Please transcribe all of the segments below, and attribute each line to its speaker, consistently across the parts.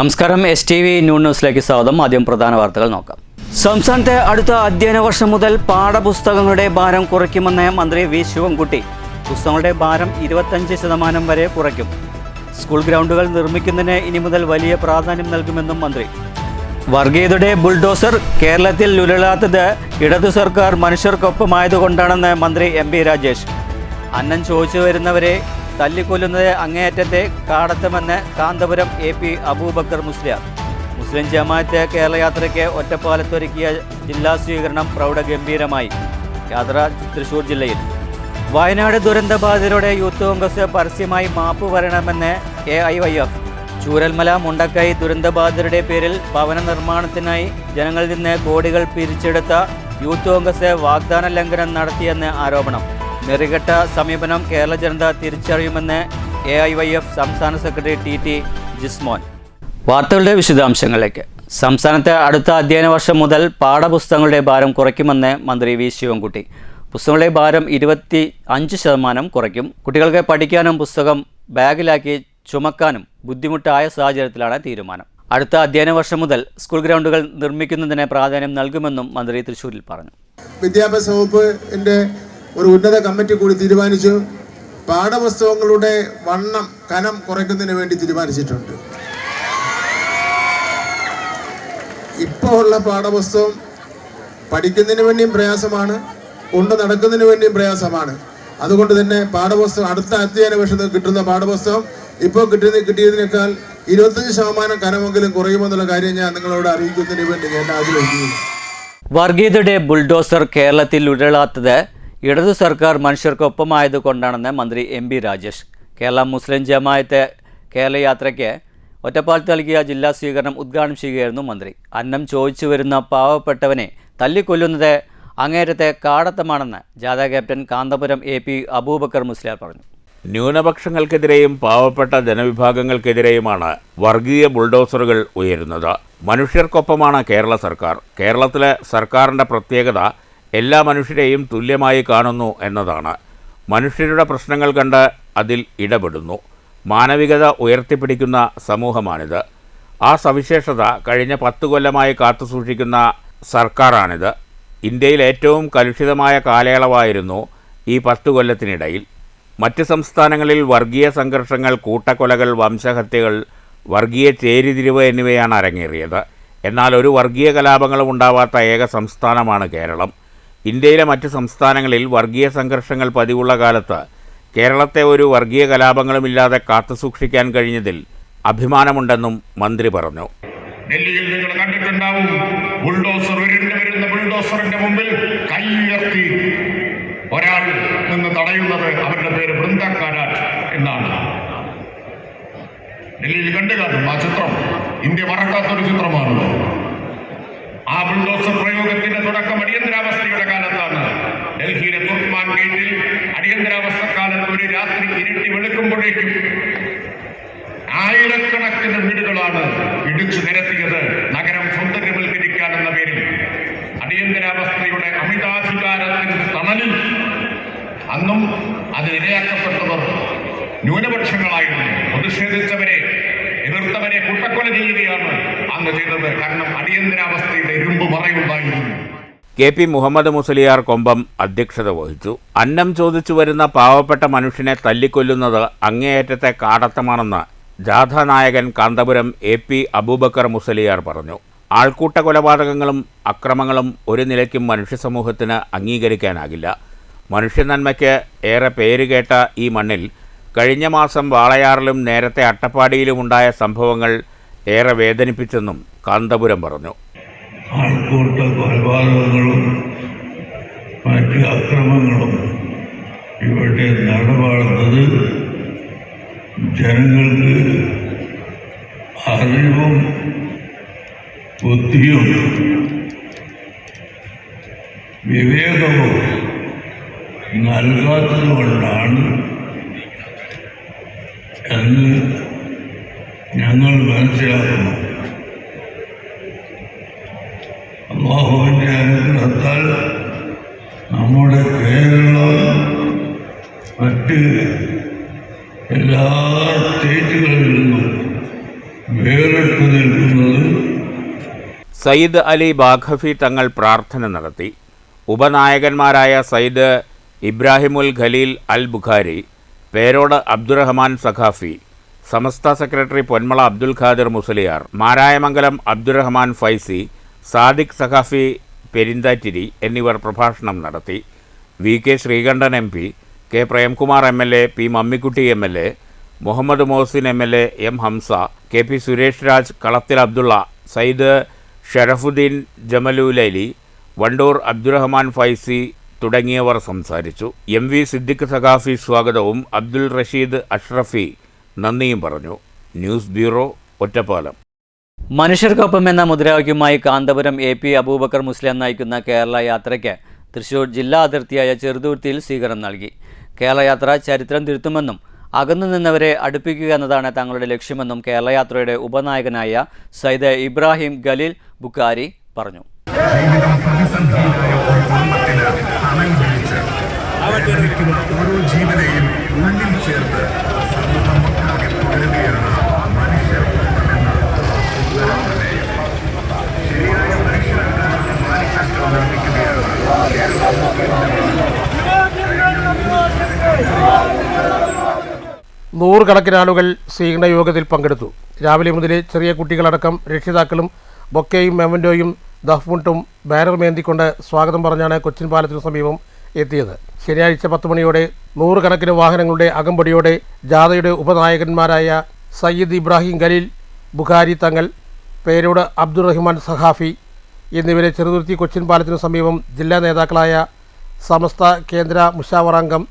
Speaker 1: നമസ്കാരം. STV ന്യൂസിലേക്ക് സ്വാഗതം. ആദ്യം പ്രധാന വാർത്തകൾ നോക്കാം. സംസ്ഥാനത്തെ അടുത്ത അധ്യയന വർഷം മുതൽ പാഠപുസ്തകങ്ങളുടെ ഭാരം കുറയ്ക്കുമെന്ന് മന്ത്രി വി ശിവൻകുട്ടി. പുസ്തകങ്ങളുടെ ഭാരം 25% വരെ കുറയ്ക്കും. സ്കൂൾ ഗ്രൗണ്ടുകൾ നിർമ്മിക്കുന്നതിന് ഇനി മുതൽ വലിയ പ്രാധാന്യം നൽകുമെന്നും മന്ത്രി. വർഗീയതയുടെ ബുൾഡോസർ കേരളത്തിൽ ഉരുളാത്തത് ഇടതു സർക്കാർ മനുഷ്യർക്കൊപ്പമായതുകൊണ്ടാണെന്ന് മന്ത്രി MP രാജേഷ്. അന്നം ചോദിച്ചു വരുന്നവരെ തല്ലിക്കൊല്ലുന്നത് അങ്ങേയറ്റത്തെ കാടത്തമെന്ന് കാന്തപുരം AP അബൂബക്കർ മുസ്ലിയാർ. മുസ്ലിം ജമാഅത്ത് കേരള യാത്രയ്ക്ക് ഒറ്റപ്പാലത്തൊരുക്കിയ ജില്ലാ സ്വീകരണം പ്രൗഢഗംഭീരമായി. യാത്ര തൃശൂർ ജില്ലയിൽ. വയനാട് ദുരന്തബാധിതരുടെ യൂത്ത് കോൺഗ്രസ് പരസ്യമായി മാപ്പ് പറയണമെന്ന് AIYF. ചൂരൽമല മുണ്ടക്കൈ ദുരന്തബാധിതരുടെ പേരിൽ ഭവന നിർമ്മാണത്തിനായി ജനങ്ങളിൽ നിന്ന് കോടികൾ പിരിച്ചെടുത്ത യൂത്ത് കോൺഗ്രസ് വാഗ്ദാന ലംഘനം നടത്തിയെന്ന് ആരോപണം. നെറികെട്ട സമീപനം കേരള ജനത തിരിച്ചറിയുമെന്ന് AIYF സംസ്ഥാന സെക്രട്ടറി TT ജിസ്മോൻ. വാർത്തകളുടെ വിശദാംശങ്ങളിലേക്ക്. സംസ്ഥാനത്തെ അടുത്ത അധ്യയന വർഷം മുതൽ പാഠപുസ്തകങ്ങളുടെ ഭാരം കുറയ്ക്കുമെന്ന് മന്ത്രി വി ശിവൻകുട്ടി. പുസ്തകങ്ങളുടെ ഭാരം 25% കുറയ്ക്കും. കുട്ടികൾക്ക് പഠിക്കാനും പുസ്തകം ബാഗിലാക്കി ചുമക്കാനും ബുദ്ധിമുട്ടായ സാഹചര്യത്തിലാണ് തീരുമാനം. അടുത്ത അധ്യയന വർഷം മുതൽ സ്കൂൾ ഗ്രൗണ്ടുകൾ നിർമ്മിക്കുന്നതിന് പ്രാധാന്യം നൽകുമെന്നും മന്ത്രി തൃശ്ശൂരിൽ പറഞ്ഞു.
Speaker 2: വിദ്യാഭ്യാസ വകുപ്പിൻ്റെ ഒരു ഉന്നത കമ്മിറ്റി കൂടി തീരുമാനിച്ചു. പാഠപുസ്തകങ്ങളുടെ കനം കുറയ്ക്കുന്നതിന് വേണ്ടി തീരുമാനിച്ചിട്ടുണ്ട്. ഇപ്പോൾ ഉള്ള പാഠപുസ്തകം പഠിക്കുന്നതിന് വേണ്ടിയും പ്രയാസമാണ്, കൊണ്ട് നടക്കുന്നതിന് വേണ്ടിയും പ്രയാസമാണ്. അതുകൊണ്ട് തന്നെ പാഠപുസ്തകം അടുത്ത അധ്യയന വർഷത്തിൽ കിട്ടുന്ന പാഠപുസ്തകം ഇപ്പോൾ കിട്ടിയതിനേക്കാൾ 25% കനമെങ്കിലും കുറയുമെന്നുള്ള കാര്യം ഞാൻ നിങ്ങളോട് അറിയിക്കുന്നതിന് വേണ്ടി ഞാൻ ആഗ്രഹിക്കുന്നു.
Speaker 1: വർഗീയതയുടെ ബുൾഡോസർ കേരളത്തിൽ ഉരുളാത്തത് ഇടതു സർക്കാർ മനുഷ്യർക്കൊപ്പമായതുകൊണ്ടാണെന്ന് മന്ത്രി MP രാജേഷ്. കേരള മുസ്ലിം ജമാഅത്ത് കേരള യാത്രയ്ക്ക് ഒറ്റപ്പാലത്ത് നൽകിയ ജില്ലാ സ്വീകരണം ഉദ്ഘാടനം ചെയ്യുകയായിരുന്നു മന്ത്രി. അന്നം ചോദിച്ചു വരുന്ന പാവപ്പെട്ടവനെ തല്ലിക്കൊല്ലുന്നത് അങ്ങേയറ്റത്തെ കാടത്തമാണെന്ന് ജാഥ ക്യാപ്റ്റൻ കാന്തപുരം AP അബൂബക്കർ മുസ്ലിയാർ പറഞ്ഞു.
Speaker 3: ന്യൂനപക്ഷങ്ങൾക്കെതിരെയും പാവപ്പെട്ട ജനവിഭാഗങ്ങൾക്കെതിരെയുമാണ് വർഗീയ ബുൾഡോസറുകൾ ഉയരുന്നത്. മനുഷ്യർക്കൊപ്പമാണ് കേരള സർക്കാർ. കേരളത്തിലെ സർക്കാരിൻ്റെ പ്രത്യേകത എല്ലാ മനുഷ്യരെയും തുല്യമായി കാണുന്നു എന്നതാണ്. മനുഷ്യരുടെ പ്രശ്നങ്ങൾ കണ്ട് അതിൽ ഇടപെടുന്നു. മാനവികത ഉയർത്തിപ്പിടിക്കുന്ന സമൂഹമാണിത്. ആ സവിശേഷത കഴിഞ്ഞ 10 കൊല്ലമായി കാത്തുസൂക്ഷിക്കുന്ന സർക്കാരാണിത്. ഇന്ത്യയിൽ ഏറ്റവും കലുഷിതമായ കാലയളവായിരുന്നു ഈ 10 കൊല്ലത്തിനിടയിൽ. മറ്റ് സംസ്ഥാനങ്ങളിൽ വർഗീയ സംഘർഷങ്ങൾ, കൂട്ടക്കൊലകൾ, വംശഹത്യകൾ, വർഗീയ ചേരിതിരിവ് എന്നിവയാണ് അരങ്ങേറിയത്. എന്നാൽ ഒരു വർഗീയ കലാപങ്ങളും ഉണ്ടാവാത്ത ഏക സംസ്ഥാനമാണ് കേരളം. ഇന്ത്യയിലെ മറ്റ് സംസ്ഥാനങ്ങളിൽ വർഗീയ സംഘർഷങ്ങൾ പതിവുള്ള കാലത്ത് കേരളത്തെ ഒരു വർഗീയ കലാപങ്ങളുമില്ലാതെ കാത്തുസൂക്ഷിക്കാൻ കഴിഞ്ഞതിൽ അഭിമാനമുണ്ടെന്നും മന്ത്രി പറഞ്ഞു.
Speaker 4: ഡൽഹിയിൽ നിങ്ങൾ കണ്ടിട്ടുണ്ടാവും, ബുൾഡോസർ വരുന്ന ബുൾഡോസറിന്റെ മുമ്പിൽ കൈ ഉയർത്തി ഒരാൾ നിന്ന് തടയുന്നത് അവരുടെ പേര് ബൃന്ദ കാരാട്ട് എന്നാണ്. ഡൽഹിയിൽ കണ്ടു കാണും ആ ചിത്രം. ഇന്ത്യ മറക്കാത്തൊരു ചിത്രമാണല്ലോ. ആ ബുൾഡോസർ പ്രയോഗത്തിന്റെ തുടക്കം അടിയന്തരാവസ്ഥയുടെ കാലത്താണ്. ഡൽഹിയിലെ തുർക്ക്മാൻ ഗേറ്റിൽ അടിയന്തരാവസ്ഥ കാലത്ത് ഒരു രാത്രി ഇരുട്ടി വെളുക്കുമ്പോഴേക്കും ആയിരക്കണക്കിന് വീടുകളാണ് ഇടിച്ചു നിരത്തിയത്. നഗരം സൗന്ദര്യവൽക്കരിക്കാനെന്ന പേരിൽ അടിയന്തരാവസ്ഥയുടെ അമിതാധികാരത്തിന് തണലിൽ അന്നും അതിനിരയാക്കപ്പെട്ടവർ ന്യൂനപക്ഷങ്ങളായിരുന്നു. പ്രതിഷേധിച്ചവരെ, എതിർത്തവരെ കൂട്ടക്കൊല ചെയ്യുകയാണ് അന്ന് ചെയ്തത്. കാരണം അടിയന്തരാവസ്ഥയുടെ ഇരുമ്പ് മറയുണ്ടായിരുന്നു.
Speaker 3: KP മുഹമ്മദ് മുസ്ലിയാർ കൊമ്പം അധ്യക്ഷത വഹിച്ചു. അന്നം ചോദിച്ചു വരുന്ന പാവപ്പെട്ട മനുഷ്യനെ തല്ലിക്കൊല്ലുന്നത് അങ്ങേയറ്റത്തെ കാടത്തമാണെന്ന് ജാഥാനായകൻ കാന്തപുരം AP അബൂബക്കർ മുസ്ലിയാർ പറഞ്ഞു. ആൾക്കൂട്ട കൊലപാതകങ്ങളും അക്രമങ്ങളും ഒരു നിലയ്ക്കും മനുഷ്യ സമൂഹത്തിന് അംഗീകരിക്കാനാകില്ല. മനുഷ്യനന്മയ്ക്ക് ഏറെ പേരുകേട്ട ഈ മണ്ണിൽ കഴിഞ്ഞ മാസം വാളയാറിലും നേരത്തെ അട്ടപ്പാടിയിലുമുണ്ടായ സംഭവങ്ങൾ ഏറെ വേദനിപ്പിച്ചെന്നും കാന്തപുരം പറഞ്ഞു.
Speaker 5: ആൾക്കൂട്ട കൊലപാതകങ്ങളും മറ്റ് അക്രമങ്ങളും ഇവിടെ നടപാടുന്നത് ജനങ്ങൾക്ക് അറിവും ബുദ്ധിയും വിവേകവും നൽകാത്തതുകൊണ്ടാണ് എന്ന് ഞങ്ങൾ മനസ്സിലാക്കുന്നു. അല്ലാഹുവിൻ്റെ അനുഗ്രഹത്താൽ നമ്മുടെ കേരളം മറ്റ് എല്ലാ സ്റ്റേറ്റുകളിൽ നിന്നും വേറിട്ട് ഉയർത്തു നിൽക്കുന്നത്.
Speaker 3: സയ്യിദ് അലി ബാഖഫി തങ്ങൾ പ്രാർത്ഥന നടത്തി. ഉപനായകന്മാരായ സയ്യിദ് ഇബ്രാഹിമുൽ ഖലീൽ അൽ ബുഖാരി, പേരോട് അബ്ദുറഹ്മാൻ സഖാഫി, സമസ്ത സെക്രട്ടറി പൊന്മള അബ്ദുൽ ഖാദിർ മുസലിയാർ, മാരായമംഗലം അബ്ദുറഹ്മാൻ ഫൈസി, സാദിഖ് സഖാഫി പെരിന്താറ്റിരി എന്നിവർ പ്രഭാഷണം നടത്തി. V K Sreekantan M P, K Premkumar M L A, P Mammikutty M L A, Muhammad Mohasin M L A, M Hamza, K P Suresh Raj, Kalathil Abdulla, Sayyid Sharafuddin Jamalullaili, Wandoor Abdurahman Faizy തുടങ്ങിയവർ സംസാരിച്ചു. എം വി സിദ്ദിഖ് സഖാഫി സ്വാഗതവും അബ്ദുൽ റഷീദ് അഷ്റഫി നന്ദിയും പറഞ്ഞു. News bureau, Ottapalam.
Speaker 1: മനുഷ്യർക്കൊപ്പം എന്ന മുദ്രാവാക്യവുമായി കാന്തപുരം AP അബൂബക്കർ മുസ്ലിയാർ നയിക്കുന്ന കേരള യാത്രയ്ക്ക് തൃശൂർ ജില്ലാ അതിർത്തിയായ ചെറുതുരുത്തിയിൽ സ്വീകരണം നൽകി. കേരള യാത്ര ചരിത്രം തിരുത്തുമെന്നും അകന്നു നിന്നവരെ അടുപ്പിക്കുക എന്നതാണ് തങ്ങളുടെ ലക്ഷ്യമെന്നും കേരള യാത്രയുടെ ഉപനായകനായ സയ്യിദ് ഇബ്രാഹിം ഖലീൽ ബുഖാരി പറഞ്ഞു.
Speaker 6: ഓരോ ജീവനെയും ഉള്ളിൽ ചേർത്ത് സമൂഹമൊട്ടാകെ തുടരുകയാണ് മനുഷ്യർ ശരിയായ മനുഷ്യരാകാനുള്ള മാനിഫെസ്റ്റോ നിർമ്മിക്കുകയാണ്.
Speaker 7: നൂറുകണക്കിന് ആളുകൾ സ്വീകരണ യോഗത്തിൽ പങ്കെടുത്തു. രാവിലെ മുതലേ ചെറിയ കുട്ടികളടക്കം രക്ഷിതാക്കളും ബൊക്കയും മെമൻറ്റോയും ദഫ്മുട്ടും ബാനർ മേന്തിക്കൊണ്ട് സ്വാഗതം പറഞ്ഞാണ് കൊച്ചിൻ പാലത്തിനു സമീപം എത്തിയത്. ശനിയാഴ്ച 10 മണിയോടെ നൂറുകണക്കിന് വാഹനങ്ങളുടെ അകമ്പടിയോടെ ജാഥയുടെ ഉപനായകന്മാരായ സയ്യിദ് ഇബ്രാഹിം ഖലീൽ ബുഖാരി തങ്ങൾ, പേരോട് അബ്ദുറഹ്മാൻ സഖാഫി എന്നിവരെ ചെറുതുരുത്തി കൊച്ചിൻ പാലത്തിനു സമീപം ജില്ലാ നേതാക്കളായ സമസ്ത കേന്ദ്ര മുഷാവറംഗം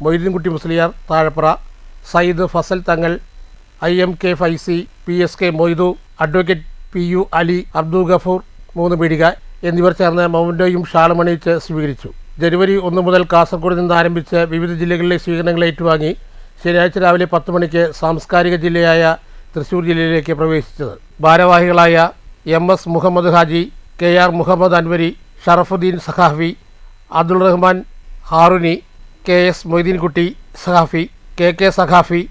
Speaker 7: Moideenkutty Musliyar താഴപ്പുറ, Sayyid Fazal Thangal, IMK Faizy, PSK Moidu, advocate PU Ali, Abdul Gafoor 3 Peedika എന്നിവർ ചേർന്ന് മൗൻഡോയും ഷാളുമണിയിച്ച് സ്വീകരിച്ചു. ജനുവരി 1 മുതൽ കാസർഗോഡ് നിന്ന് ആരംഭിച്ച് വിവിധ ജില്ലകളിലെ സ്വീകരണങ്ങൾ ഏറ്റുവാങ്ങി ശനിയാഴ്ച രാവിലെ 10 മണിക്ക് സാംസ്കാരിക ജില്ലയായ തൃശ്ശൂർ ജില്ലയിലേക്ക് പ്രവേശിച്ചത്. ഭാരവാഹികളായ MS Muhammad Haji, KR Muhammad Anwari, Sharafuddin Saqafi, Abdul Rahman ഹാറുനി, KS Moideenkutty Saqafi, KK Saqafi,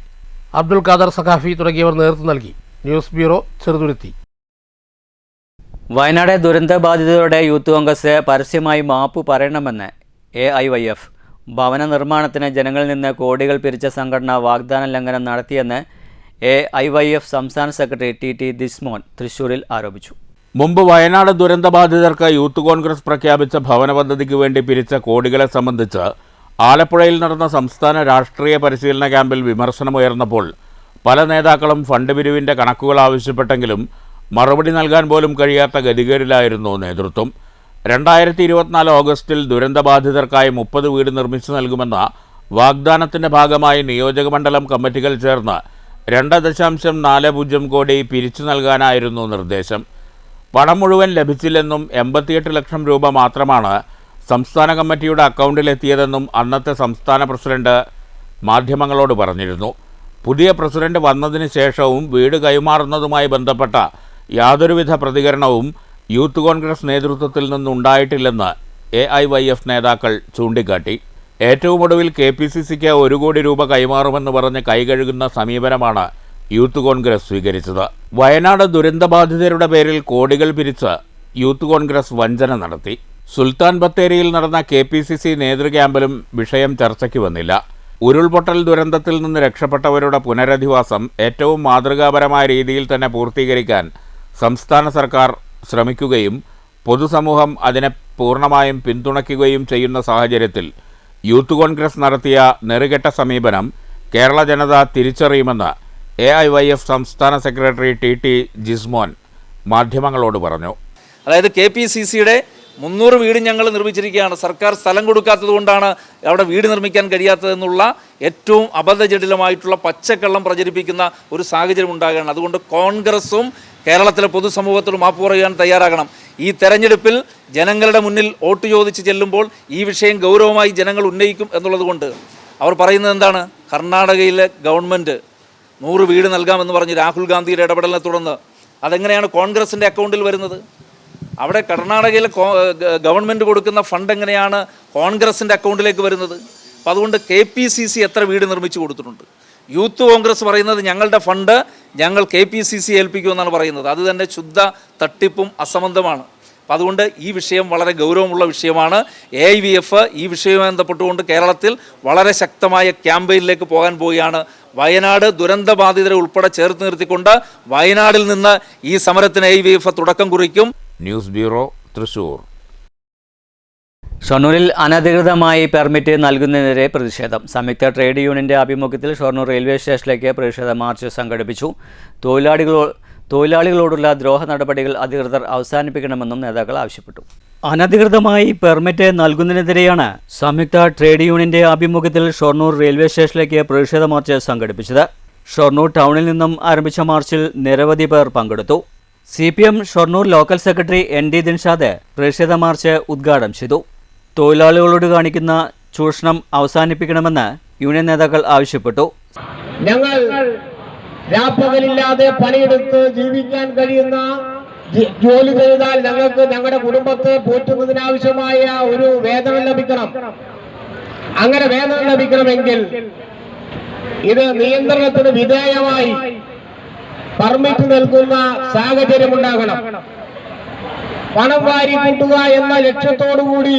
Speaker 7: Abdul Khader Saqafi തുടങ്ങിയവർ നേതൃത്വം നൽകി. News bureau, Cheruthuruthy.
Speaker 1: വയനാട് ദുരന്തബാധിതരുടെ യൂത്ത് കോൺഗ്രസ് പരസ്യമായി മാപ്പ് പറയണമെന്ന് AIYF. ഭവന നിർമ്മാണത്തിന് ജനങ്ങളിൽ നിന്ന് കോടികൾ പിരിച്ച സംഘടന വാഗ്ദാന ലംഘനം നടത്തിയെന്ന് AIYF സംസ്ഥാന സെക്രട്ടറി TT ദിസ്മോൻ തൃശൂരിൽ ആരോപിച്ചു.
Speaker 3: മുമ്പ് വയനാട് ദുരന്തബാധിതർക്ക് യൂത്ത് കോൺഗ്രസ് പ്രഖ്യാപിച്ച ഭവന പദ്ധതിക്ക് വേണ്ടി പിരിച്ച കോടികളെ സംബന്ധിച്ച് ആലപ്പുഴയിൽ നടന്ന സംസ്ഥാന രാഷ്ട്രീയ പരിശീലന ക്യാമ്പിൽ വിമർശനമുയർന്നപ്പോൾ പല നേതാക്കളും ഫണ്ട് പിരിവിൻ്റെ കണക്കുകൾ ആവശ്യപ്പെട്ടെങ്കിലും മറുപടി നൽകാൻ പോലും കഴിയാത്ത ഗതികേടിലായിരുന്നു നേതൃത്വം. 2024 ഓഗസ്റ്റിൽ ദുരന്തബാധിതർക്കായി 30 വീട് നിർമ്മിച്ചു നൽകുമെന്ന വാഗ്ദാനത്തിൻ്റെ ഭാഗമായി നിയോജകമണ്ഡലം കമ്മിറ്റികൾ ചേർന്ന് 2.40 കോടി പിരിച്ചു നൽകാനായിരുന്നു നിർദ്ദേശം. പണം മുഴുവൻ ലഭിച്ചില്ലെന്നും 88 ലക്ഷം രൂപ മാത്രമാണ് സംസ്ഥാന കമ്മിറ്റിയുടെ അക്കൗണ്ടിലെത്തിയതെന്നും അന്നത്തെ സംസ്ഥാന പ്രസിഡന്റ് മാധ്യമങ്ങളോട് പറഞ്ഞിരുന്നു. പുതിയ പ്രസിഡന്റ് വന്നതിന് ശേഷവും വീട് കൈമാറുന്നതുമായി ബന്ധപ്പെട്ട യാതൊരുവിധ പ്രതികരണവും യൂത്ത് കോൺഗ്രസ് നേതൃത്വത്തിൽ നിന്നുണ്ടായിട്ടില്ലെന്ന് AIYF നേതാക്കൾ ചൂണ്ടിക്കാട്ടി. ഏറ്റവും ഒടുവിൽ KPCCക്ക് 1 കോടി രൂപ കൈമാറുമെന്ന് പറഞ്ഞ് കൈകഴുകുന്ന സമീപനമാണ് യൂത്ത് കോൺഗ്രസ് സ്വീകരിച്ചത്. വയനാട് ദുരന്തബാധിതരുടെ പേരിൽ കോടികൾ പിരിച്ച് യൂത്ത് കോൺഗ്രസ് വഞ്ചന നടത്തി. സുൽത്താൻ ബത്തേരിയിൽ നടന്ന KPCC നേതൃക്യാമ്പിലും വിഷയം ചർച്ചയ്ക്ക് വന്നില്ല. ഉരുൾപൊട്ടൽ ദുരന്തത്തിൽ നിന്ന് രക്ഷപ്പെട്ടവരുടെ പുനരധിവാസം ഏറ്റവും മാതൃകാപരമായ രീതിയിൽ തന്നെ പൂർത്തീകരിക്കാൻ സംസ്ഥാന സർക്കാർ ശ്രമിക്കുകയും പൊതുസമൂഹം അതിനെ പൂർണ്ണമായും പിന്തുണയ്ക്കുകയും ചെയ്യുന്ന സാഹചര്യത്തിൽ യൂത്ത് കോൺഗ്രസ് നടത്തിയ നെറുകെട്ട സമീപനം കേരള ജനത തിരിച്ചറിയുമെന്ന് AIYF സംസ്ഥാന സെക്രട്ടറി TT ജിസ്മോൻ മാധ്യമങ്ങളോട് പറഞ്ഞു.
Speaker 8: അതായത് KPCCയുടെ 300 വീട് ഞങ്ങൾ നിർമ്മിച്ചിരിക്കുകയാണ്, സർക്കാർ സ്ഥലം കൊടുക്കാത്തത് കൊണ്ടാണ് അവിടെ വീട് നിർമ്മിക്കാൻ കഴിയാത്തതെന്നുള്ള ഏറ്റവും അബദ്ധജടിലമായിട്ടുള്ള പച്ചക്കള്ളം പ്രചരിപ്പിക്കുന്ന ഒരു സാഹചര്യം ഉണ്ടാകുകയാണ്. അതുകൊണ്ട് കോൺഗ്രസും കേരളത്തിലെ പൊതുസമൂഹത്തിലും മാപ്പ് പറയാൻ തയ്യാറാകണം. ഈ തെരഞ്ഞെടുപ്പിൽ ജനങ്ങളുടെ മുന്നിൽ വോട്ട് ചോദിച്ച് ചെല്ലുമ്പോൾ ഈ വിഷയം ഗൗരവമായി ജനങ്ങൾ ഉന്നയിക്കും എന്നുള്ളത് കൊണ്ട് അവർ പറയുന്നത് എന്താണ്? കർണാടകയിലെ ഗവൺമെൻറ് 100 വീട് നൽകാമെന്ന് പറഞ്ഞ് രാഹുൽ ഗാന്ധിയുടെ ഇടപെടലിനെ തുടർന്ന് അതെങ്ങനെയാണ് കോൺഗ്രസിൻ്റെ അക്കൗണ്ടിൽ വരുന്നത്? അവിടെ കർണാടകയിലെ ഗവൺമെൻറ് കൊടുക്കുന്ന ഫണ്ട് എങ്ങനെയാണ് കോൺഗ്രസിൻ്റെ അക്കൗണ്ടിലേക്ക് വരുന്നത്? അപ്പോൾ അതുകൊണ്ട് KPCC എത്ര വീട് നിർമ്മിച്ചു കൊടുത്തിട്ടുണ്ട്? യൂത്ത് കോൺഗ്രസ് പറയുന്നത് ഞങ്ങളുടെ ഫണ്ട് ഞങ്ങൾ KPCC ഏൽപ്പിക്കുമെന്നാണ് പറയുന്നത്. അത് തന്നെ ശുദ്ധ തട്ടിപ്പും അസംബന്ധമാണ്. അപ്പോൾ അതുകൊണ്ട് ഈ വിഷയം വളരെ ഗൗരവമുള്ള വിഷയമാണ്. AIVF ഈ വിഷയവുമായി ബന്ധപ്പെട്ടുകൊണ്ട് കേരളത്തിൽ വളരെ ശക്തമായ ക്യാമ്പയിനിലേക്ക് പോകാൻ പോവുകയാണ്. വയനാട് ദുരന്തബാധിതരെ ഉൾപ്പെടെ ചേർത്ത് നിർത്തിക്കൊണ്ട് വയനാടിൽ നിന്ന് ഈ സമരത്തിന് AIVF തുടക്കം കുറിക്കും.
Speaker 3: News bureau, Thrissur.
Speaker 1: ഷൊർണൂരിൽ അനധികൃതമായി പെർമിറ്റ് നൽകുന്നതിനെതിരെ പ്രതിഷേധം. സംയുക്ത ട്രേഡ് യൂണിയന്റെ ആഭിമുഖ്യത്തിൽ ഷൊർണൂർ റെയിൽവേ സ്റ്റേഷനിലേക്ക് പ്രതിഷേധ മാർച്ച് സംഘടിപ്പിച്ചു. തൊഴിലാളികളോടുള്ള ദ്രോഹ നടപടികൾ അധികൃതർ അവസാനിപ്പിക്കണമെന്നും നേതാക്കൾ ആവശ്യപ്പെട്ടു. അനധികൃതമായി പെർമിറ്റ് നൽകുന്നതിനെതിരെയാണ് സംയുക്ത ട്രേഡ് യൂണിയന്റെ ആഭിമുഖ്യത്തിൽ ഷൊർണൂർ റെയിൽവേ സ്റ്റേഷനിലേക്ക് പ്രതിഷേധ മാർച്ച് സംഘടിപ്പിച്ചത്. ഷൊർണൂർ ടൗണിൽ നിന്നും ആരംഭിച്ച മാർച്ചിൽ നിരവധി പേർ പങ്കെടുത്തു. CPM Shoranur local secretary ND Dinshad പ്രതിഷേധ മാർച്ച് ഉദ്ഘാടനം ചെയ്തു. തൊഴിലാളികളോട് കാണിക്കുന്ന ചൂഷണം അവസാനിപ്പിക്കണമെന്ന് യൂണിയൻ നേതാക്കൾ ആവശ്യപ്പെട്ടു.
Speaker 9: ഞങ്ങൾ രാപ്പകലില്ലാതെ പണിയെടുത്ത് ജീവിക്കാൻ കഴിയുന്ന ജോലി ചെയ്താൽ ഞങ്ങൾക്ക് ഞങ്ങളുടെ കുടുംബത്തെ പോറ്റുന്നതിനാവശ്യമായ ഒരു വേതനം ലഭിക്കണം. അങ്ങനെ വേതനം ലഭിക്കണമെങ്കിൽ ഇത് നിയന്ത്രണത്തിന് വിധേയമായി പെർമിറ്റ് നൽകുന്ന സാഹചര്യമുണ്ടാകണം. പണം വാരി കൂട്ടുക എന്ന ലക്ഷ്യത്തോടുകൂടി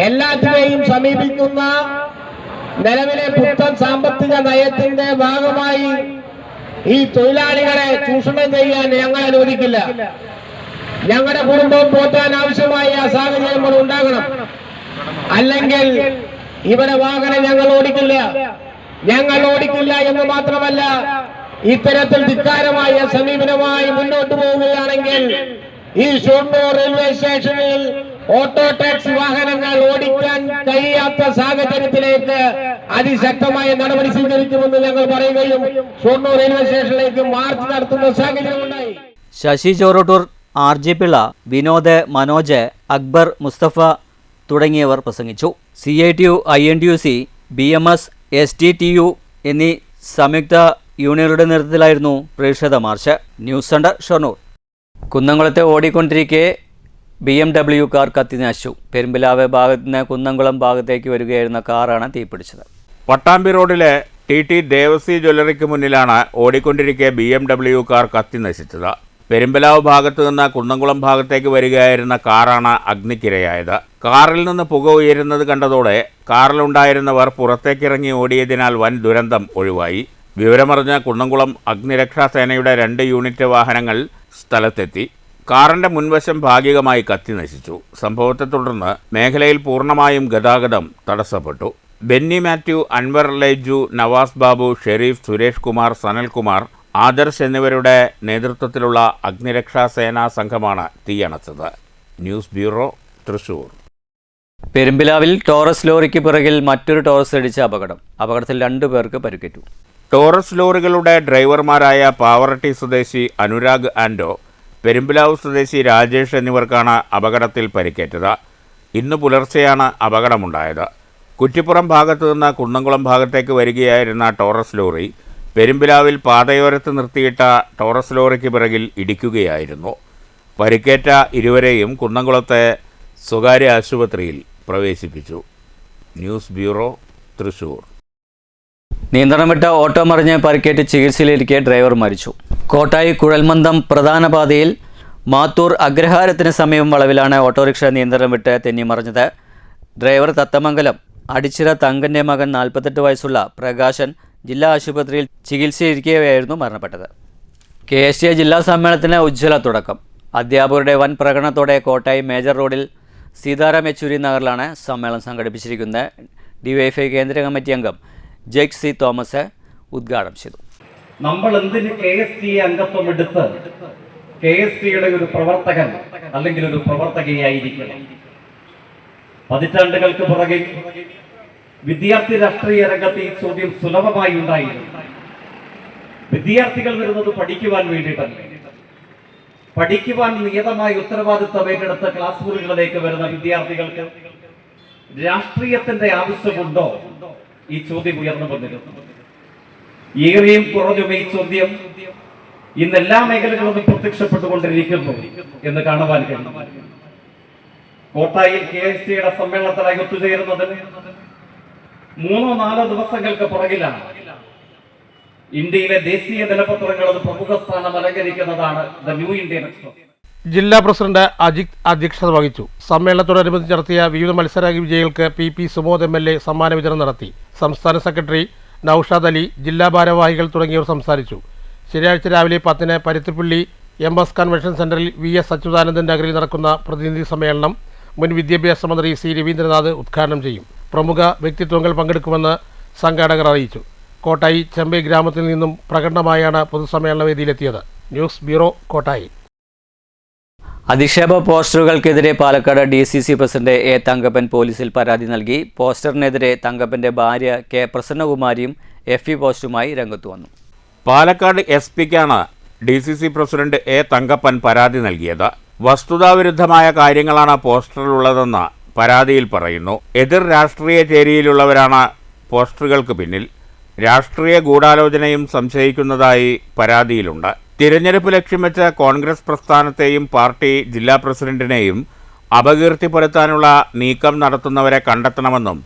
Speaker 9: എല്ലാത്തിനെയും സമീപിക്കുന്ന നിലവിലെ പുത്തൻ സാമ്പത്തിക നയത്തിന്റെ ഭാഗമായി ഈ തൊഴിലാളികളെ ചൂഷണം ചെയ്യാൻ ഞങ്ങൾ അനുവദിക്കില്ല. ഞങ്ങളുടെ കുടുംബം പോറ്റാൻ ആവശ്യമായ സാഹചര്യങ്ങൾ ഉണ്ടാകണം. അല്ലെങ്കിൽ ഇവിടെ വാഹനം ഞങ്ങൾ ഓടിക്കില്ല എന്ന് മാത്രമല്ല, ഇത്തരത്തിൽ ധിക്കാരമായ സമീപനമായി മുന്നോട്ട് പോവുകയാണെങ്കിൽ ഈ ഷൊർണൂർ റെയിൽവേ സ്റ്റേഷനിൽ ഓട്ടോ ടാക്സി വാഹനങ്ങൾ ഓടിക്കാൻ കഴിയാത്ത സാഹചര്യത്തിലേക്ക് അതിശക്തമായ നടപടി സ്വീകരിക്കുമെന്ന് ഞങ്ങൾ പറയുകയും ഷൊർണൂർ റെയിൽവേ സ്റ്റേഷനിലേക്ക് മാർച്ച് നടത്തുന്ന സാഹചര്യമുണ്ടായി.
Speaker 1: ശശി ചോറോട്ടൂർ, RG പിള്ള, വിനോദ്, മനോജ്, അക്ബർ, മുസ്തഫ തുടങ്ങിയവർ പ്രസംഗിച്ചു. CITU, INTUC, BMS, STTU എന്നീ സംയുക്ത യൂണിയനുകളുടെ നേതൃത്വത്തിലായിരുന്നു പ്രതിഷേധ മാർച്ച്. News centre, Shoranur. കുന്നംകുളത്തെ ഓടിക്കൊണ്ടിരിക്കെ BMW കാർ കത്തിനശിച്ചു. പെരുമ്പിലാവ് ഭാഗത്ത് നിന്ന് കുന്നംകുളം ഭാഗത്തേക്ക് വരികയായിരുന്ന കാറാണ് തീപിടിച്ചത്.
Speaker 3: പട്ടാമ്പി റോഡിലെ TT ദേവസി ജ്വല്ലറിക്ക് മുന്നിലാണ് ഓടിക്കൊണ്ടിരിക്കെ BMW കാർ കത്തി നശിച്ചത്. പെരുമ്പിലാവ് ഭാഗത്തു നിന്ന് കുന്നംകുളം ഭാഗത്തേക്ക് വരികയായിരുന്ന കാറാണ് അഗ്നിക്കിരയായത്. കാറിൽ നിന്ന് പുക ഉയരുന്നത് കണ്ടതോടെ കാറിലുണ്ടായിരുന്നവർ പുറത്തേക്കിറങ്ങി ഓടിയതിനാൽ വൻ ദുരന്തം ഒഴിവായി. വിവരമറിഞ്ഞ കുന്നംകുളം അഗ്നിരക്ഷാസേനയുടെ 2 യൂണിറ്റ് വാഹനങ്ങൾ സ്ഥലത്തെത്തി. കാറിന്റെ മുൻവശം ഭാഗികമായി കത്തി നശിച്ചു. സംഭവത്തെ തുടർന്ന് മേഖലയിൽ പൂർണ്ണമായും ഗതാഗതം തടസ്സപ്പെട്ടു. ബെന്നി മാത്യു, അൻവർ ലൈജു, നവാസ് ബാബു, ഷെരീഫ്, സുരേഷ് കുമാർ, സനൽകുമാർ, ആദർശ് എന്നിവരുടെ നേതൃത്വത്തിലുള്ള അഗ്നിരക്ഷാസേനാ സംഘമാണ് തീയണച്ചത്. News bureau, Thrissur.
Speaker 1: പെരുമ്പിലാവിൽ ടോറസ് ലോറിക്ക് പിറകിൽ മറ്റൊരു ടോറസ് ഇടിച്ച അപകടത്തിൽ 2 പേർക്ക് പരിക്കേറ്റു.
Speaker 3: ടോറസ് ലോറികളുടെ ഡ്രൈവർമാരായ പാവറട്ടി സ്വദേശി അനുരാഗ് ആൻഡോ, പെരുമ്പിലാവ് സ്വദേശി രാജേഷ് എന്നിവർക്കാണ് അപകടത്തിൽ പരിക്കേറ്റത്. ഇന്ന് പുലർച്ചെയാണ് അപകടമുണ്ടായത്. കുറ്റിപ്പുറം ഭാഗത്തു നിന്ന് കുന്നംകുളം ഭാഗത്തേക്ക് വരികയായിരുന്ന ടോറസ് ലോറി പെരുമ്പിലാവിൽ പാതയോരത്ത് നിർത്തിയിട്ട ടോറസ് ലോറിക്ക് പിറകിൽ ഇടിക്കുകയായിരുന്നു. പരിക്കേറ്റ ഇരുവരെയും കുന്നംകുളത്തെ സ്വകാര്യ ആശുപത്രിയിൽ പ്രവേശിപ്പിച്ചു. News bureau, Thrissur.
Speaker 1: നിയന്ത്രണം വിട്ട ഓട്ടോ മറിഞ്ഞ് പരിക്കേറ്റ് ചികിത്സയിലിരിക്കെ ഡ്രൈവർ മരിച്ചു. കോട്ടായി കുഴൽമന്ദം പ്രധാന പാതയിൽ മാത്തൂർ അഗ്രഹാരത്തിന് സമീപം വളവിലാണ് ഓട്ടോറിക്ഷ നിയന്ത്രണം വിട്ട് തെന്നിമറിഞ്ഞത്. ഡ്രൈവർ തത്തമംഗലം അടിച്ചിറ തങ്കൻ്റെ മകൻ 48 വയസ്സുള്ള പ്രകാശൻ ജില്ലാ ആശുപത്രിയിൽ ചികിത്സയിരിക്കവെയായിരുന്നു മരണപ്പെട്ടത്. KSTA ജില്ലാ സമ്മേളനത്തിന് ഉജ്ജ്വല തുടക്കം. അധ്യാപകരുടെ വൻ പ്രകടനത്തോടെ കോട്ടായി മേജർ റോഡിൽ സീതാറാം യെച്ചൂരി നഗറിലാണ് സമ്മേളനം സംഘടിപ്പിച്ചിരിക്കുന്നത്. DYFI കേന്ദ്ര കമ്മിറ്റി അംഗം ജെക് സി തോമസ് ഉദ്ഘാടനം ചെയ്തു.
Speaker 10: നമ്മൾ എന്തിന് KSTA അംഗത്വം എടുത്ത് KSTയുടെ ഒരു പ്രവർത്തകൻ അല്ലെങ്കിൽ ഒരു പ്രവർത്തകയായിരിക്കണം? പതിറ്റാണ്ടുകൾക്ക് പുറകിൽ വിദ്യാർത്ഥി രാഷ്ട്രീയ രംഗത്ത് ഈ ചോദ്യം സുലഭമായി ഉണ്ടായിരുന്നു. വിദ്യാർത്ഥികൾ വരുന്നത് പഠിക്കുവാൻ വേണ്ടിയിട്ടല്ല. പഠിക്കുവാൻ നിയതമായ ഉത്തരവാദിത്വം ഏറ്റെടുത്ത ക്ലാസ് മുറികളിലേക്ക് വരുന്ന വിദ്യാർത്ഥികൾക്ക് രാഷ്ട്രീയത്തിന്റെ ആവശ്യമുണ്ടോ? ഈ ചോദ്യം ഉയർന്നു വന്നിരുന്നു. ഏറെയും കുറഞ്ഞും ഈ ചോദ്യം ഇന്ന് എല്ലാ മേഖലകളിലും പ്രത്യക്ഷപ്പെട്ടുകൊണ്ടിരിക്കുന്നു എന്ന് കാണുവാൻ കഴിയും. കോട്ടായിൽ KSTയുടെ സമ്മേളനത്തിനായി ഒത്തുചേരുന്നതിന് 3-4 ദിവസങ്ങൾക്ക് പുറകിലാണ് ഇന്ത്യയിലെ ദേശീയ ദിനപത്രങ്ങളിൽ പ്രമുഖ സ്ഥാനം അലങ്കരിക്കുന്നതാണ് ദ ന്യൂ ഇന്ത്യൻ എക്സ്പ്രസ്.
Speaker 7: ജില്ലാ പ്രസിഡന്റ് അജിത് അധ്യക്ഷത വഹിച്ചു. സമ്മേളനത്തോടനുബന്ധിച്ച് നടത്തിയ വിവിധ മത്സര വിജയികൾക്ക് PP സുമോദ് MLA സമ്മാന വിതരണം നടത്തി. സംസ്ഥാന സെക്രട്ടറി നൌഷാദ് അലി, ജില്ലാ ഭാരവാഹികൾ തുടങ്ങിയവർ സംസാരിച്ചു. ശനിയാഴ്ച രാവിലെ 10-ന് പരുത്തിപ്പള്ളി MS കൺവെൻഷൻ സെന്ററിൽ VS അച്യുതാനന്ദൻ നഗറിൽ നടക്കുന്ന പ്രതിനിധി സമ്മേളനം മുൻ വിദ്യാഭ്യാസ മന്ത്രി C രവീന്ദ്രനാഥ് ഉദ്ഘാടനം ചെയ്യും. പ്രമുഖ വ്യക്തിത്വങ്ങൾ പങ്കെടുക്കുമെന്ന് സംഘാടകർ അറിയിച്ചു. കോട്ടായി ചെമ്പൈ ഗ്രാമത്തിൽ നിന്നും പ്രകടനമായാണ് പൊതുസമ്മേളന വേദിയിലെത്തിയത്. News bureau, Kottayi.
Speaker 1: അധിക്ഷേപ പോസ്റ്ററുകൾക്കെതിരെ Palakkad DCC president A Thankappan പോലീസിൽ പരാതി നൽകി. പോസ്റ്ററിനെതിരെ തങ്കപ്പന്റെ ഭാര്യ K പ്രസന്നകുമാരിയും FE പോസ്റ്റുമായി രംഗത്തു വന്നു.
Speaker 3: പാലക്കാട് SP-ക്കാണ് DCC പ്രസിഡന്റ് A തങ്കപ്പൻ പരാതി നൽകിയത്. വസ്തുതാവിരുദ്ധമായ കാര്യങ്ങളാണ് പോസ്റ്ററിലുള്ളതെന്ന് പരാതിയിൽ പറയുന്നു. എതിർ രാഷ്ട്രീയ ചേരിയിലുള്ളവരാണ് പോസ്റ്ററുകൾക്ക് പിന്നിൽ. രാഷ്ട്രീയ ഗൂഢാലോചനയും സംശയിക്കുന്നതായി പരാതിയിലുണ്ട്. തിരഞ്ഞെടുപ്പ് ലക്ഷ്യം വെച്ച് കോൺഗ്രസ് പ്രസ്ഥാനത്തെയും പാർട്ടി ജില്ലാ പ്രസിഡന്റിനെയും അപകീർത്തിപ്പെടുത്താനുള്ള നീക്കം നടത്തുന്നവരെ കണ്ടെത്തണമെന്നും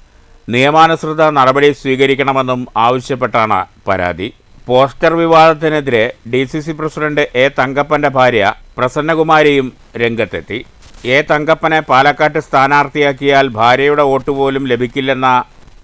Speaker 3: നിയമാനുസൃത നടപടി സ്വീകരിക്കണമെന്നും ആവശ്യപ്പെട്ടാണ് പരാതി. പോസ്റ്റർ വിവാദത്തിനെതിരെ DCC പ്രസിഡന്റ് A തങ്കപ്പന്റെ ഭാര്യ പ്രസന്നകുമാരിയും രംഗത്തെത്തി. A തങ്കപ്പനെ പാലക്കാട്ട് സ്ഥാനാർത്ഥിയാക്കിയാൽ ഭാര്യയുടെ വോട്ട് പോലും ലഭിക്കില്ലെന്ന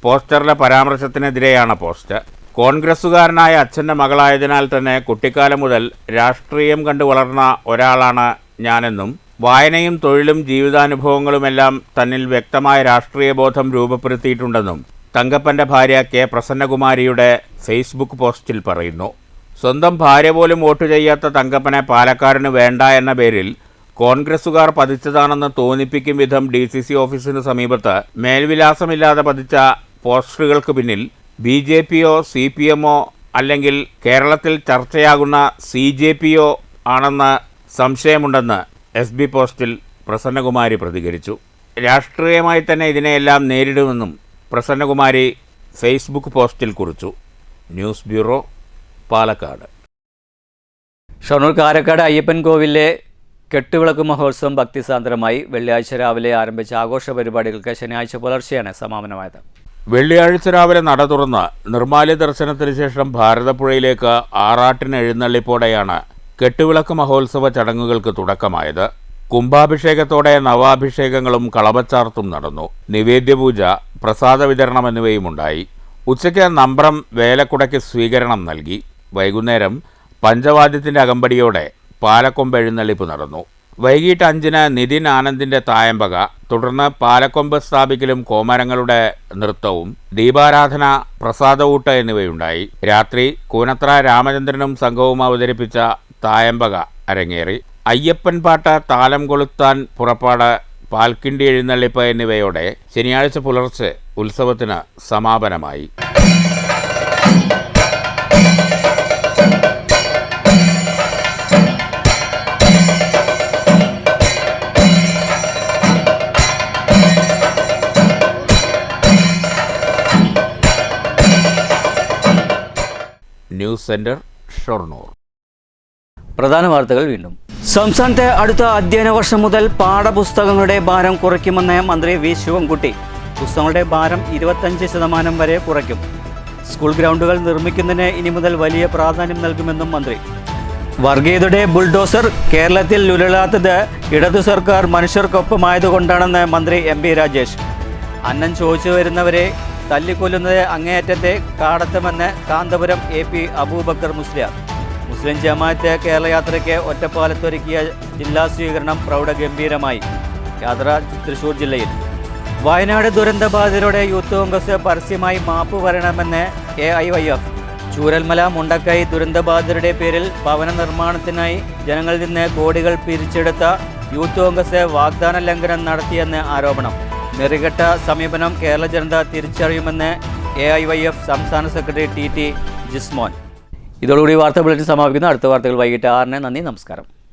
Speaker 3: പോസ്റ്ററിലെ പരാമർശത്തിനെതിരെയാണ് പോസ്റ്റ്. കോൺഗ്രസുകാരനായ അച്ഛൻ്റെ മകളായതിനാൽ തന്നെ കുട്ടിക്കാലം മുതൽ രാഷ്ട്രീയം കണ്ടു വളർന്ന ഒരാളാണ് ഞാനെന്നും വായനയും തൊഴിലും ജീവിതാനുഭവങ്ങളുമെല്ലാം തന്നിൽ വ്യക്തമായ രാഷ്ട്രീയ ബോധം രൂപപ്പെടുത്തിയിട്ടുണ്ടെന്നും തങ്കപ്പന്റെ ഭാര്യ K പ്രസന്നകുമാരിയുടെ ഫേസ്ബുക്ക് പോസ്റ്റിൽ പറയുന്നു. സ്വന്തം ഭാര്യ പോലും വോട്ട് ചെയ്യാത്ത തങ്കപ്പനെ പാലക്കാടിന് വേണ്ട എന്ന പേരിൽ കോൺഗ്രസുകാർ പതിച്ചതാണെന്ന് തോന്നിപ്പിക്കും വിധം DCC ഓഫീസിന് സമീപത്ത് മേൽവിലാസമില്ലാതെ പതിച്ച പോസ്റ്ററുകൾക്ക് പിന്നിൽ BJP-യോ CPM-ഓ അല്ലെങ്കിൽ കേരളത്തിൽ ചർച്ചയാകുന്ന CJP-യോ ആണെന്ന് സംശയമുണ്ടെന്ന് SB പോസ്റ്റിൽ പ്രസന്നകുമാരി പ്രതികരിച്ചു. രാഷ്ട്രീയമായി തന്നെ ഇതിനെയെല്ലാം നേരിടുമെന്നും പ്രസന്നകുമാരി ഫേസ്ബുക്ക് പോസ്റ്റിൽ കുറിച്ചു. News bureau, Palakkad.
Speaker 1: ഷൊർണൂർ കാരക്കാട് അയ്യപ്പൻ കോവിലിലെ കെട്ടുവിളക്ക് മഹോത്സവം ഭക്തിസാന്ദ്രമായി. വെള്ളിയാഴ്ച രാവിലെ ആരംഭിച്ച ആഘോഷ പരിപാടികൾക്ക് ശനിയാഴ്ച പുലർച്ചെയാണ് സമാപനമായത്.
Speaker 3: വെള്ളിയാഴ്ച രാവിലെ നട തുറന്ന് നിർമ്മാല്യ ദർശനത്തിന് ശേഷം ഭാരതപ്പുഴയിലേക്ക് ആറാട്ടിന് എഴുന്നള്ളിപ്പോടെയാണ് കെട്ടുവിളക്ക് മഹോത്സവ ചടങ്ങുകൾക്ക് തുടക്കമായത്. കുംഭാഭിഷേകത്തോടെ നവാഭിഷേകങ്ങളും കളഭച്ചാർത്തും നടന്നു. നിവേദ്യപൂജ, പ്രസാദ വിതരണം എന്നിവയുമുണ്ടായി. ഉച്ചയ്ക്ക് നമ്പ്രം വേലക്കുടയ്ക്ക് സ്വീകരണം നൽകി. വൈകുന്നേരം പഞ്ചവാദ്യത്തിൻ്റെ അകമ്പടിയോടെ പാലക്കൊമ്പ് എഴുന്നള്ളിപ്പ് നടന്നു. വൈകിട്ട് 5-ന് നിതിൻ ആനന്ദിൻ്റെ തായമ്പക, തുടർന്ന് പാലക്കൊമ്പ് സ്ഥാപിക്കലും കോമരങ്ങളുടെ നൃത്തവും ദീപാരാധന, പ്രസാദഊട്ട് എന്നിവയുണ്ടായി. രാത്രി കൂനത്ര രാമചന്ദ്രനും സംഘവും അവതരിപ്പിച്ച തായമ്പക അരങ്ങേറി. അയ്യപ്പൻ പാട്ട്, താലം കൊളുത്താൻ പുറപ്പാട്, പാൽക്കിണ്ടി എഴുന്നള്ളിപ്പ് എന്നിവയോടെ ശനിയാഴ്ച പുലർച്ചെ ഉത്സവത്തിന് സമാപനമായി. News centre, Shoranur.
Speaker 1: പ്രധാന വാർത്തകൾ വീണ്ടും. സംസ്ഥാനത്തെ അടുത്ത അധ്യയന വർഷം മുതൽ പാഠപുസ്തകങ്ങളുടെ ഭാരം കുറയ്ക്കുമെന്ന് മന്ത്രി V ശിവൻകുട്ടി. പുസ്തകങ്ങളുടെ ഭാരം 25% വരെ കുറയ്ക്കും. സ്കൂൾ ഗ്രൗണ്ടുകൾ നിർമ്മിക്കുന്നതിന് ഇനി മുതൽ വലിയ പ്രാധാന്യം നൽകുമെന്നും മന്ത്രി. വർഗീയതയുടെ ബുൾഡോസർ കേരളത്തിൽ ഉരുളാത്തത് ഇടതു സർക്കാർ മനുഷ്യർക്കൊപ്പമായതുകൊണ്ടാണെന്ന് മന്ത്രി MP രാജേഷ്. അന്നം ചോദിച്ചു വരുന്നവരെ തല്ലിക്കൊല്ലുന്നത് അങ്ങേയറ്റത്തെ കാടത്തമെന്ന് കാന്തപുരം AP അബൂബക്കർ മുസ്ലിയാർ. മുസ്ലിം ജമാഅത്ത് കേരള യാത്രയ്ക്ക് ഒറ്റപ്പാലത്തൊരുക്കിയ ജില്ലാ സ്വീകരണം പ്രൗഢഗംഭീരമായി. യാത്ര തൃശൂർ ജില്ലയിൽ. വയനാട് ദുരന്തബാധിതരുടെ യൂത്ത് കോൺഗ്രസ് പരസ്യമായി മാപ്പ് പറയണമെന്ന് AIYF. ചൂരൽമല മുണ്ടക്കൈ ദുരന്തബാധിതരുടെ പേരിൽ ഭവന നിർമ്മാണത്തിനായി ജനങ്ങളിൽ നിന്ന് കോടികൾ പിരിച്ചെടുത്ത യൂത്ത് കോൺഗ്രസ് വാഗ്ദാന ലംഘനം നടത്തിയെന്ന് ആരോപണം. നെറികെട്ട സമീപനം കേരള ജനത തിരിച്ചറിയുമെന്ന് AIYF സംസ്ഥാന സെക്രട്ടറി TT ജിസ്മോൻ. ഇതോടുകൂടി വാർത്താ ബുള്ളറ്റിൻ സമാപിക്കുന്നു. അടുത്ത വാർത്തകൾ വൈകിട്ട് 6-ന്. നന്ദി, നമസ്കാരം.